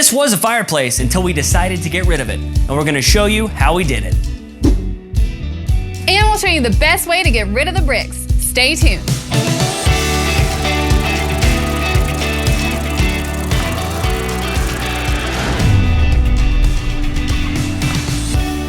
This was a fireplace until we decided to get rid of it, and we're gonna show you how we did it. And we'll show you the best way to get rid of the bricks. Stay tuned.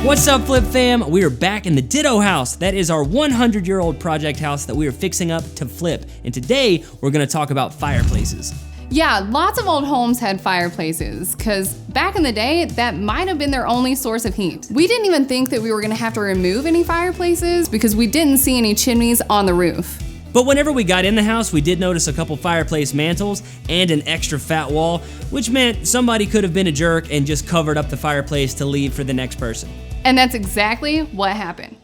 What's up, Flip fam? We are back in the Ditto house. That is our 100-year-old project house that we are fixing up to flip. And today, we're gonna talk about fireplaces. Yeah, lots of old homes had fireplaces, because back in the day, that might have been their only source of heat. We didn't even think that we were gonna have to remove any fireplaces because we didn't see any chimneys on the roof. But whenever we got in the house, we did notice a couple fireplace mantles and an extra fat wall, which meant somebody could have been a jerk and just covered up the fireplace to leave for the next person. And that's exactly what happened.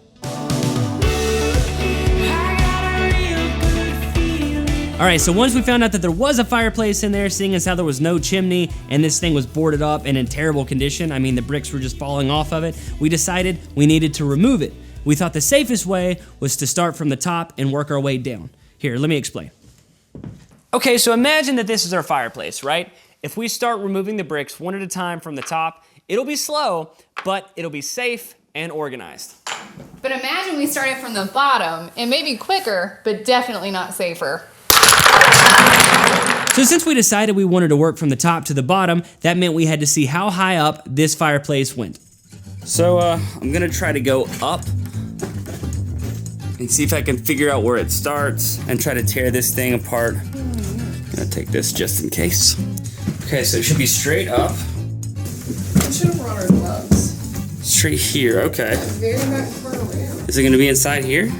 All right, so once we found out that there was a fireplace in there, seeing as how there was no chimney and this thing was boarded up and in terrible condition, I mean the bricks were just falling off of it, we decided we needed to remove it. We thought the safest way was to start from the top and work our way down. Here, let me explain. Okay, so imagine that this is our fireplace, right? If we start removing the bricks one at a time from the top, it'll be slow, but it'll be safe and organized. But imagine we started from the bottom. It may be quicker, but definitely not safer. So since we decided we wanted to work from the top to the bottom, that meant we had to see how high up this fireplace went. So I'm gonna try to go up and see if I can figure out where it starts and try to tear this thing apart. I'm gonna take this just in case. Okay, so it should be straight up. We should have brought our gloves. Straight here, okay. Very back far around. Is it gonna be inside here?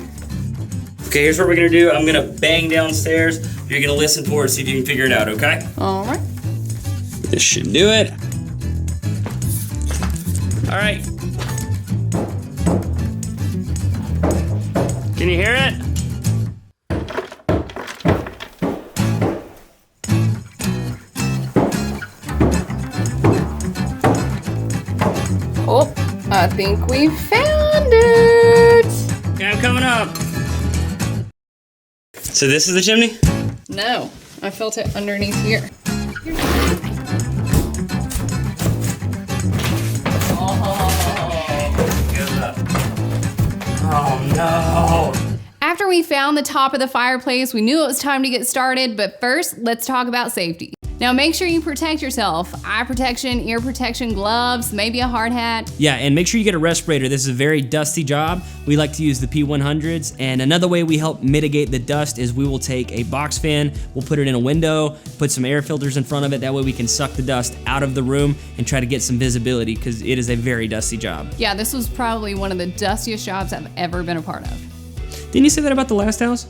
Okay, here's what we're gonna do. I'm gonna bang downstairs. You're gonna listen for it, see if you can figure it out, okay? All right. This should do it. All right. Can you hear it? Oh, I think we found it. Yeah, I'm coming up. So this is the chimney? No, I felt it underneath here. Oh no. After we found the top of the fireplace, we knew it was time to get started, but first, let's talk about safety. Now make sure you protect yourself. Eye protection, ear protection, gloves, maybe a hard hat. Yeah, and make sure you get a respirator. This is a very dusty job. We like to use the P100s, and another way we help mitigate the dust is we will take a box fan, we'll put it in a window, put some air filters in front of it, that way we can suck the dust out of the room and try to get some visibility, because it is a very dusty job. Yeah, this was probably one of the dustiest jobs I've ever been a part of. Didn't you say that about the last house?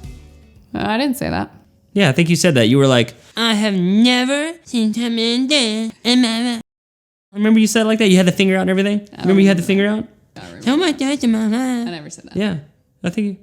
I didn't say that. Yeah, I think you said that. You were like, I have never seen him in there. I remember you said it like that? You had the finger out and everything? Remember you had the finger out? I never said that. Yeah, I think you...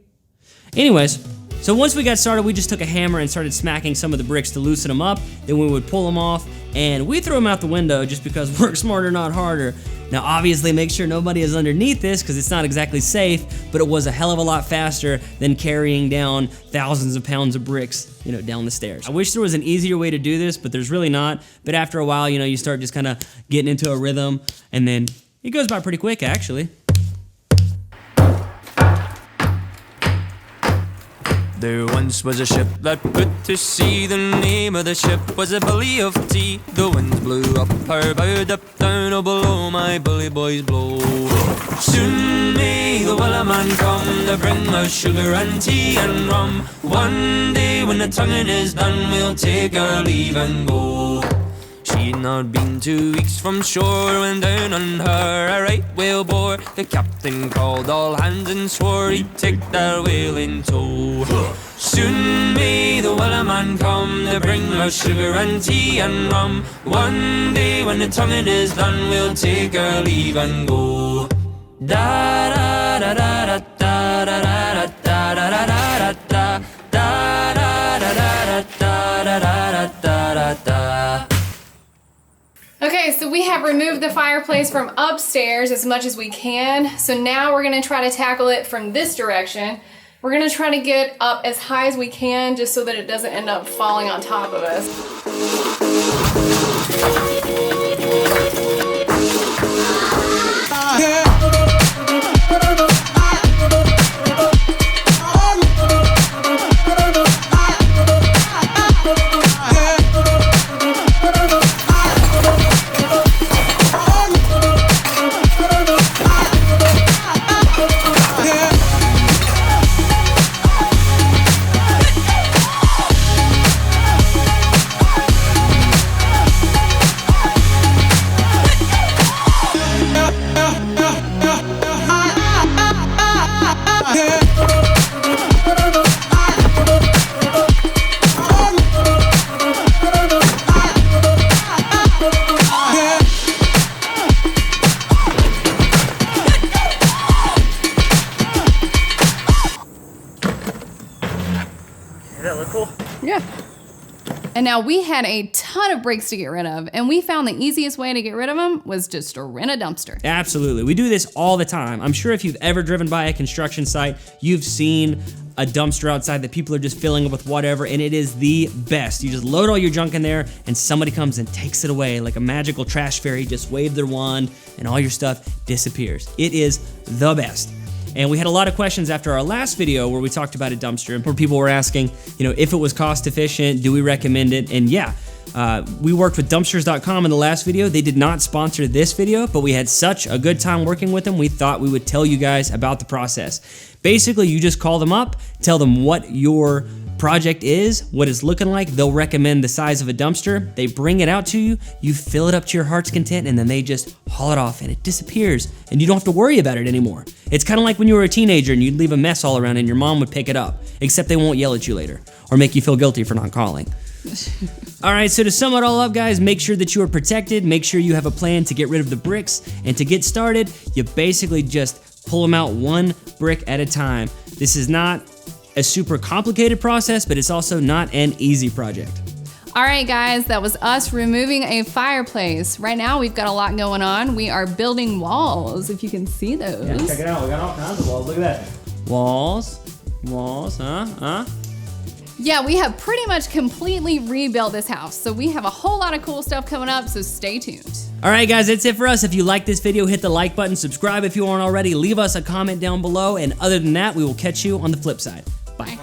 Anyways, so once we got started, we just took a hammer and started smacking some of the bricks to loosen them up. Then we would pull them off, and we threw them out the window just because work smarter, not harder. Now, obviously, make sure nobody is underneath this because it's not exactly safe, but it was a hell of a lot faster than carrying down thousands of pounds of bricks, down the stairs. I wish there was an easier way to do this, but there's really not. But after a while, you start just kind of getting into a rhythm, and then it goes by pretty quick, actually. There once was a ship that put to sea. The name of the ship was a Billy of Tea. The winds blew up her bow, up down, oh below my bully boys blow. Soon may the Wellerman come to bring us sugar and tea and rum. One day when the tonguing is done, we'll take our leave and go. She'd not been 2 weeks from shore when down on her a right whale bore. The captain called all hands and swore he'd take that whale in tow. Soon may the Wellerman come to bring us sugar and tea and rum. One day when the tonguing is done, we'll take our leave and go. Da da da da da da da da da da da da da da da da da da da. Okay, so we have removed the fireplace from upstairs as much as we can. So now we're gonna try to tackle it from this direction. We're gonna try to get up as high as we can just so that it doesn't end up falling on top of us. Yeah. And now we had a ton of bricks to get rid of, and we found the easiest way to get rid of them was just to rent a dumpster. Absolutely. We do this all the time. I'm sure if you've ever driven by a construction site, you've seen a dumpster outside that people are just filling up with whatever, and it is the best. You just load all your junk in there, and somebody comes and takes it away like a magical trash fairy. Just wave their wand, and all your stuff disappears. It is the best. And we had a lot of questions after our last video where we talked about a dumpster, where people were asking, you know, if it was cost efficient, do we recommend it? And yeah, we worked with dumpsters.com in the last video. They did not sponsor this video, but we had such a good time working with them, we thought we would tell you guys about the process. Basically, you just call them up, tell them what your project is, what it's looking like. They'll recommend the size of a dumpster. They bring it out to you, you fill it up to your heart's content, and then they just haul it off and it disappears, and you don't have to worry about it anymore. It's kind of like when you were a teenager and you'd leave a mess all around and your mom would pick it up, except they won't yell at you later or make you feel guilty for not calling. All right, so to sum it all up, guys, make sure that you are protected, make sure you have a plan to get rid of the bricks, and to get started, you basically just pull them out one brick at a time. This is not a super complicated process, but it's also not an easy project. All right, guys, that was us removing a fireplace. Right now, we've got a lot going on. We are building walls, if you can see those. Yeah, check it out. We got all kinds of walls. Look at that. Walls, huh? Yeah, we have pretty much completely rebuilt this house. So we have a whole lot of cool stuff coming up, so stay tuned. All right, guys, that's it for us. If you like this video, hit the like button, subscribe if you aren't already, leave us a comment down below, and other than that, we will catch you on the flip side. Bye.